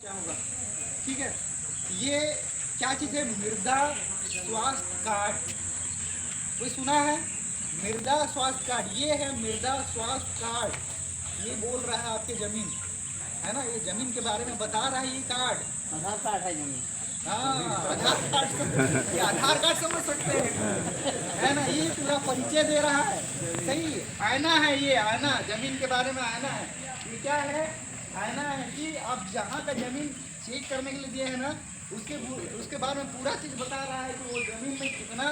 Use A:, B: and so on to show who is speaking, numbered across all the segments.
A: क्या होगा। ठीक है, ये क्या चीज़ है? मृदा स्वास्थ्य कार्ड। कोई सुना है? मृदा स्वास्थ्य कार्ड, ये है मृदा स्वास्थ्य कार्ड। ये बोल रहा है आपके जमीन, है ना, ये जमीन के बारे में बता रहा है ये कार्ड।
B: आधार कार्ड है जमीन।
A: हाँ, आधार कार्ड, ये आधार कार्ड समझ सकते हैं, है ना, ये पूरा परिचय दे रहा है। सही, आईना है ये, आईना, जमीन के बारे में आईना है। ये क्या है? आईना है कि आप जहाँ का जमीन चेक करने के लिए दिए हैं ना, उसके बारे में पूरा चीज़ बता रहा है कि वो जमीन में कितना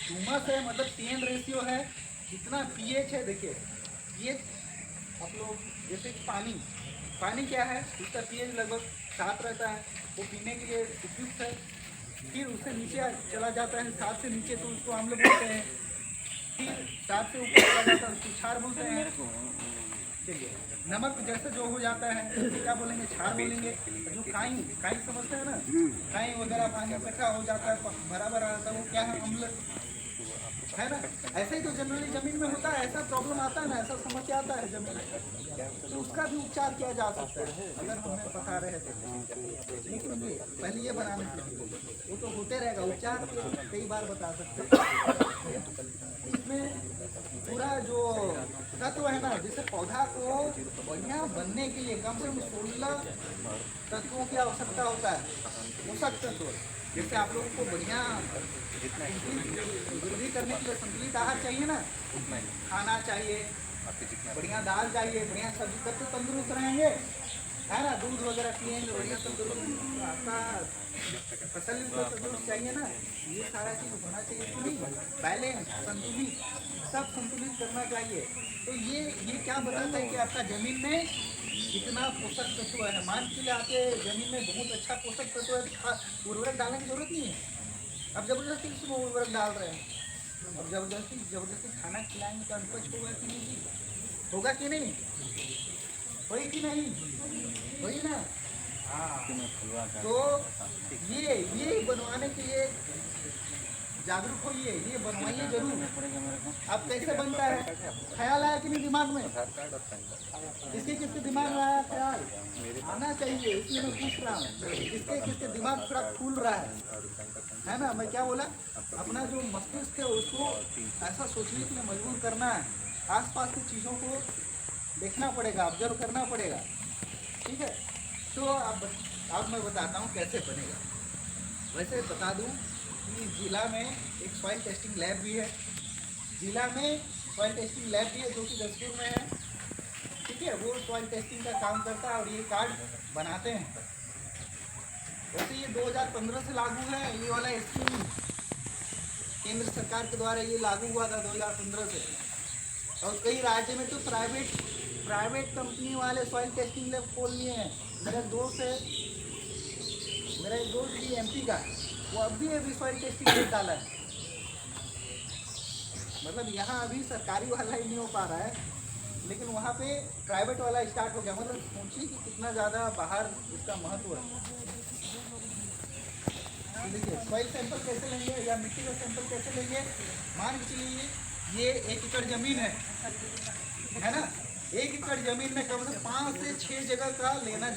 A: ह्यूमस है, मतलब पीएन रेशियो है, कितना पीएच है। देखिए पीएच, आप लोग जैसे पानी, पानी क्या है, उसका पीएच लगभग 7 रहता है, वो पीने के लिए उपयुक्त है। फिर उससे नीचे चला जाता है, 7 से नीचे तो उसको अम्ल बोलते हैं। फिर 7 से ऊपर चला जाता है उसको क्षार बोलते हैं। चलिए, नमक जैसे जो हो जाता है तो क्या बोलेंगे? क्षार बोलेंगे। जो काई, काई समझते हैं ना, काई वगैरह पानी इकट्ठा हो जाता है, भरा भरा रहता है, वो क्या है? अम्ल, है ना। ऐसे ही तो जनरली जमीन में होता है, ऐसा प्रॉब्लम आता है ना, ऐसा समस्या आता है जमीन में, तो उसका भी उपचार किया जा सकता है अगर हमें बता रहे थे। लेकिन ये पहले ये बनाने के लिए वो तो होते रहेगा, उपचार कई बार बता सकते हैं। इसमें पूरा जो तत्व है ना, जैसे पौधा को बढ़िया बनने के लिए कम से कम 16 तत्वों की आवश्यकता होता है, पोषक तत्व। जैसे आप लोगों को बढ़िया वृद्धि करने के लिए संतुलित आहार चाहिए ना, खाना चाहिए, बढ़िया दाल चाहिए, बढ़िया सब्जी, तब तो तंदुरुस्त रहेंगे, है ना। दूध वगैरह पिएंगे, बढ़िया तंदुरुस्त, आपका फसल भी तो तंदुरुस्त चाहिए ना। ये सारा चीज़ होना चाहिए कि नहीं, बैलेंस, संतुलित, सब संतुलित करना चाहिए। तो ये क्या बताता है कि आपका जमीन में कितना पोषक तत्व है। मान के लिए आपके जमीन में बहुत अच्छा पोषक तत्व है, उर्वरक डालने की जरूरत नहीं है। अब जबरदस्ती उसमें उर्वरक डाल रहे हैं, अब जबरदस्ती खाना खिलाएंगे तो अनपच होगा कि नहीं? होगा कि नहीं? होगी कि नहीं? वही ना। हाँ, तो ये बनवाने के लिए जागरूक होइए, ये बनवाइए जरूर। अब कैसे बनता है? ख्याल आया कि नहीं दिमाग में? किसके किसके दिमाग में आया ख्याल? आना चाहिए, इसलिए मैं पूछ रहा हूँ। किसके किसके दिमाग थोड़ा खुल रहा है ना। मैं क्या बोला, अपना जो मस्तिष्क है उसको ऐसा सोचने के लिए मजबूर करना है, आसपास की चीज़ों को देखना पड़ेगा, ऑब्जर्व करना पड़ेगा। ठीक है, तो अब मैं बताता हूँ कैसे बनेगा। वैसे बता दूँ कि ज़िला में एक सॉइल टेस्टिंग लैब भी है, ज़िला में सॉइल टेस्टिंग लैब भी है जो कि जसपुर में है। ठीक है, वो सॉइल टेस्टिंग का काम करता है और ये कार्ड बनाते हैं। वैसे ये 2015 से लागू है, ये वाला स्कीम केंद्र सरकार के द्वारा ये लागू हुआ था 2015 से। और कई राज्य में तो प्राइवेट कंपनी वाले सॉइल टेस्टिंग लैब खोल लिए हैं। मेरा एक दोस्त भी एमपी का, वो अभी सॉइल टेस्टिंग लैब डाला है। मतलब यहाँ अभी सरकारी वाला ही नहीं हो पा रहा है, लेकिन वहाँ पे प्राइवेट वाला स्टार्ट हो गया। मतलब सोचिए कि कितना ज़्यादा बाहर इसका महत्व है। देखिए सॉइल सैंपल कैसे लेंगे या मिट्टी का सैंपल कैसे लेंगे। मान के चलिए ये 1 एकड़ ज़मीन है ना। 1 एकड़ ज़मीन में कम से 5 से 6 जगह का लेना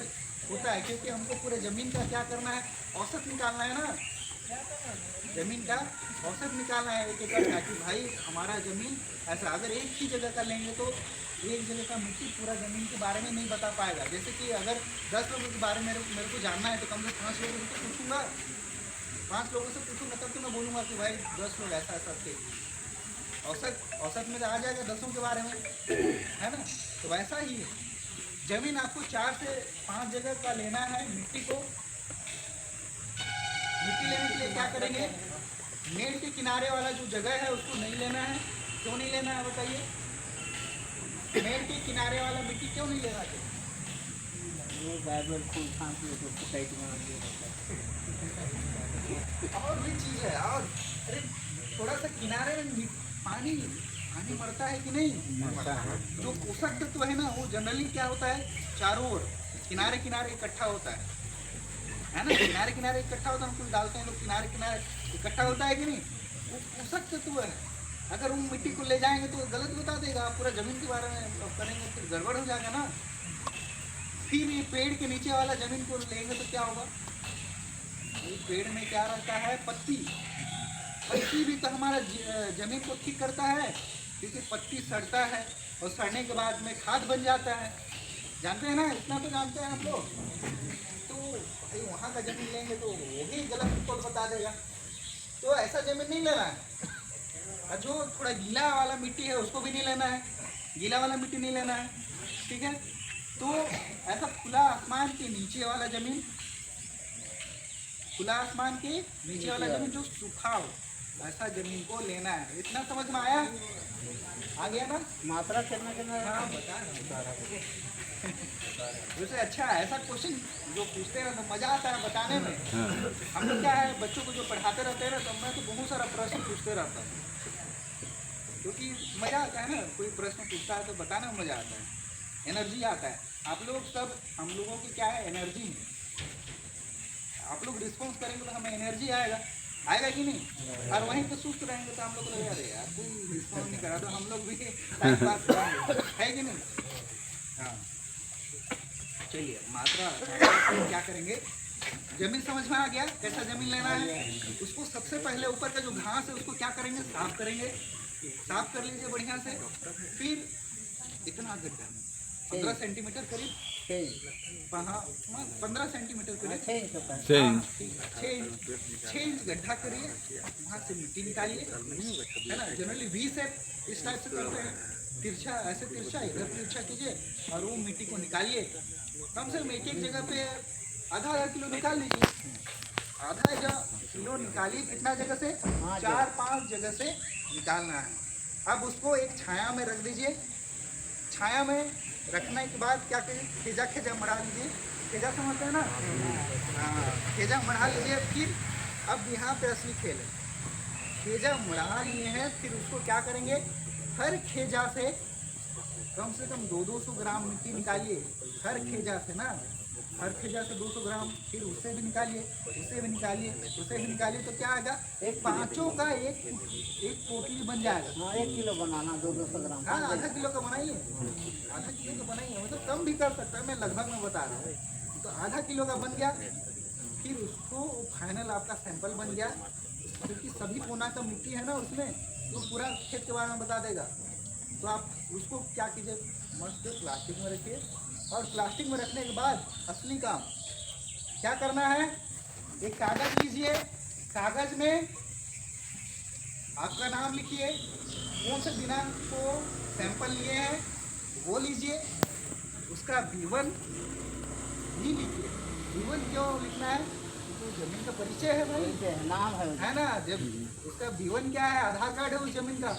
A: होता है, क्योंकि हमको पूरे ज़मीन का क्या करना है, औसत निकालना है ना। ज़मीन का औसत निकालना है 1 एकड़ का, कि भाई हमारा ज़मीन ऐसा। अगर एक ही जगह का लेंगे तो एक जगह का मिट्टी पूरा ज़मीन के बारे में नहीं बता पाएगा। जैसे कि अगर 10 लोगों के बारे में मेरे को जानना है तो कम से 5 लोगों से पूछूंगा, 5 लोगों से पूछूंगा तब तो मैं बोलूँगा कि भाई 10 लोग ऐसा ऐसा थे। औसत में तो आ जाएगा 10 के बारे में, है ना। तो वैसा ही है, ज़मीन आपको 4 से 5 जगह का लेना है मिट्टी को। मिट्टी लेने के लिए क्या करेंगे, मेल के किनारे वाला जो जगह है उसको नहीं लेना है। क्यों नहीं लेना है बताइए? मेल के किनारे वाला मिट्टी क्यों नहीं लेना चाहिए? और भी चीज़ है, और अरे थोड़ा सा किनारे में पानी पड़ता है कि नहीं? जो पोषक तत्व है ना, वो जनरली क्या होता है, चारों ओर किनारे किनारे इकट्ठा होता है ना। किनारे किनारे इकट्ठा होता है, हम कुछ डालते हैं लोग, किनारे किनारे इकट्ठा होता है कि नहीं? वो पोषक तत्व है। अगर वो मिट्टी को ले जाएंगे तो गलत बता देगा, आप पूरा ज़मीन के बारे में करेंगे तो गड़बड़ हो जाएगा ना। फिर ये पेड़ के नीचे वाला जमीन को लेंगे तो क्या होगा? ये पेड़ में क्या रहता है? पत्ती। पत्ती भी तो हमारा जमीन को ठीक करता है, क्योंकि पत्ती सड़ता है और सड़ने के बाद में खाद बन जाता है। जानते हैं ना, इतना तो जानते हैं आप लोग। तो भाई वहाँ का जमीन लेंगे तो वो भी गलत रिपोर्ट बता देगा। तो ऐसा जमीन नहीं लेना है। और जो थोड़ा गीला वाला मिट्टी है उसको भी नहीं लेना है, गीला वाला मिट्टी नहीं लेना है, ठीक है। तो ऐसा खुला आसमान के नीचे वाला जमीन, खुला आसमान के नीचे वाला जमीन जो सूखा हो, ऐसा जमीन को लेना है। इतना समझ में आया? आ गया ना?
B: मात्रा कितना
A: हाँ बता रहा वैसे अच्छा है ऐसा क्वेश्चन जो पूछते हैं तो मजा आता है बताने में। हम लोग क्या है, बच्चों को जो पढ़ाते रहते हैं ना, तो मैं तो बहुत सारा प्रश्न पूछते रहता हूँ, क्योंकि मजा आता है ना। कोई प्रश्न पूछता है तो बताने में मजा आता है, एनर्जी आता है। आप लोग सब, हम लोगों की क्या है, एनर्जी है। आप लोग रिस्पॉन्स करेंगे तो हमें एनर्जी आएगा, आएगा कि नहीं? और वहीं पे सुस्त रहेंगे तो हम लोग को लगेगा अरे यार कोई रिस्पॉन्स नहीं करा, तो हम लोग भी टाइम पास करेंगे, है कि नहीं? हाँ चलिए, मात्रा क्या करेंगे? जमीन समझ में आ गया कैसा जमीन लेना है? उसको सबसे पहले ऊपर का जो घास है उसको क्या करेंगे? साफ करेंगे। साफ कर लीजिए बढ़िया से। फिर इतना गड्ढा 15 सेंटीमीटर करीब, हाँ 15 सेंटीमीटर करीब, 6 इंच गड्ढा करिए। वहाँ से मिट्टी निकालिए, है ना। जनरली 20 है, इस टाइप से करते हैं, तिरछा ऐसे तिरछा, इधर तिरछा कीजिए और वो मिट्टी को निकालिए। कम से कम एक एक जगह पे आधा किलो निकाल लीजिए। आधा किलो निकालिए। कितना जगह से? 4-5 जगह से निकालना है। अब उसको एक छाया में रख दीजिए। छाया में रखने के बाद क्या करिए? खेजा खेजा मढ़ा लीजिए। खेजा समझते हैं ना? हाँ, खेजा मढ़ा लीजिए। फिर अब यहाँ पे असली खेल है। खेजा मढ़ा लिए हैं, फिर उसको क्या करेंगे? हर खेजा से कम 200 ग्राम मिट्टी निकालिए। हर खेजा से ना, हर खेजा से 200 ग्राम। फिर उससे भी निकालिए, उससे भी निकालिए, उससे भी निकालिए। तो क्या आएगा? एक पाँचों का एक पोटली बन जाएगा।
B: हाँ 1 किलो बनाना, 200 ग्राम।
A: हाँ आधा किलो का बनाइए, आधा किलो का बनाइए, मतलब कम भी कर सकता है, मैं लगभग में बता रहा हूँ। तो आधा किलो का बन गया। फिर उसको फाइनल आपका सैंपल बन गया, क्योंकि सभी कोना का मिट्टी है ना उसमें, तो पूरा खेत के बारे में बता देगा। तो आप उसको क्या कीजिए? मस्त प्लास्टिक में रखिए। और प्लास्टिक में रखने के बाद असली काम क्या करना है? एक कागज लीजिए। कागज में आपका नाम लिखिए, कौन से दिनांक को सैंपल लिए हैं वो लीजिए। उसका B1 भी लिखिए। B1 क्यों लिखना है? तो जमीन का परिचय है भाई,
B: नाम
A: है ना। जब उसका B1 क्या है? आधार कार्ड है उस जमीन का,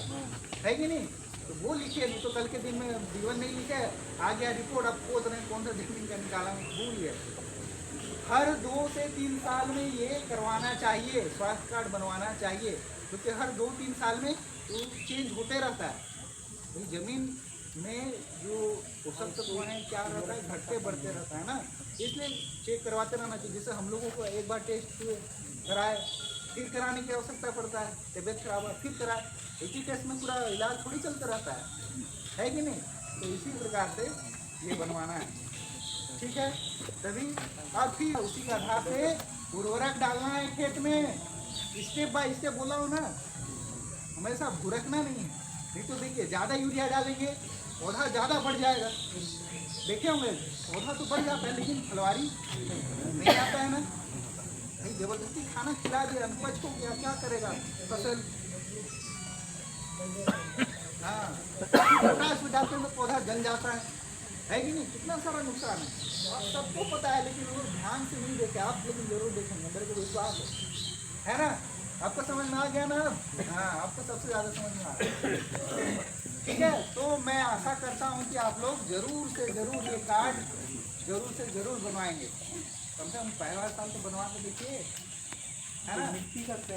A: है कि नहीं? तो वो लिखिए। नहीं तो कल के दिन में B1 नहीं लिखे, आ गया रिपोर्ट, आप खोज रहे हैं कौन सा जमीन का निकाला, भूल गए। हर 2 से 3 साल में ये करवाना चाहिए, स्वास्थ्य कार्ड बनवाना चाहिए, क्योंकि हर 2-3 साल में वो चेंज होते रहता है। तो जमीन में जो पोषक तत्व हैं क्या रहता है? घटते बढ़ते रहता है ना, इसलिए चेक करवाते रहना चाहिए। जैसे हम लोगों को एक बार टेस्ट कराए, फिर कराने की आवश्यकता पड़ता है। तबियत खराब है फिर कराए, एक ही टेस्ट में पूरा इलाज थोड़ी चलता रहता है कि नहीं? तो इसी प्रकार से ये बनवाना है, ठीक है। तभी और फिर उसी के आधार से उर्वरक डालना है खेत में। स्टेप बाय स्टेप बोला हूँ ना, हमेशा भुरकना नहीं है। नहीं तो देखिए ज़्यादा यूरिया डालेंगे, पौधा ज़्यादा बढ़ जाएगा। देखे होंगे पौधा तो बढ़ जाता है, लेकिन फलवारी नहीं आता है ना। नहीं, जबरदस्ती खाना खिला दिया अनुपज को, क्या करेगा फसल? हाँ, पोटाश भी डालते हैं तो पौधा जल जाता है कि नहीं? कितना सारा नुकसान है और सबको पता है, लेकिन वो ध्यान से नहीं देखे आप, लेकिन जरूर देखेंगे, मेरे को विश्वास है ना। आपको समझ में आ गया ना? हाँ, आपको सबसे ज़्यादा समझ में आ गया, ठीक है। तो मैं आशा करता हूँ कि आप लोग जरूर से जरूर ये कार्ड जरूर से जरूर बनवाएंगे। कम से कम पहला साल तो बनवा के देखिए, है ना।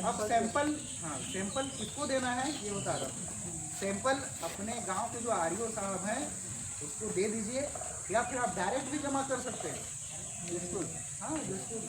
A: अब सैंपल, हाँ सैंपल किसको देना है ये बता रहा हूँ। सैंपल अपने गांव के जो RO साहब हैं उसको दे दीजिए, या फिर आप डायरेक्ट भी जमा कर सकते हैं। बिल्कुल, हाँ बिल्कुल।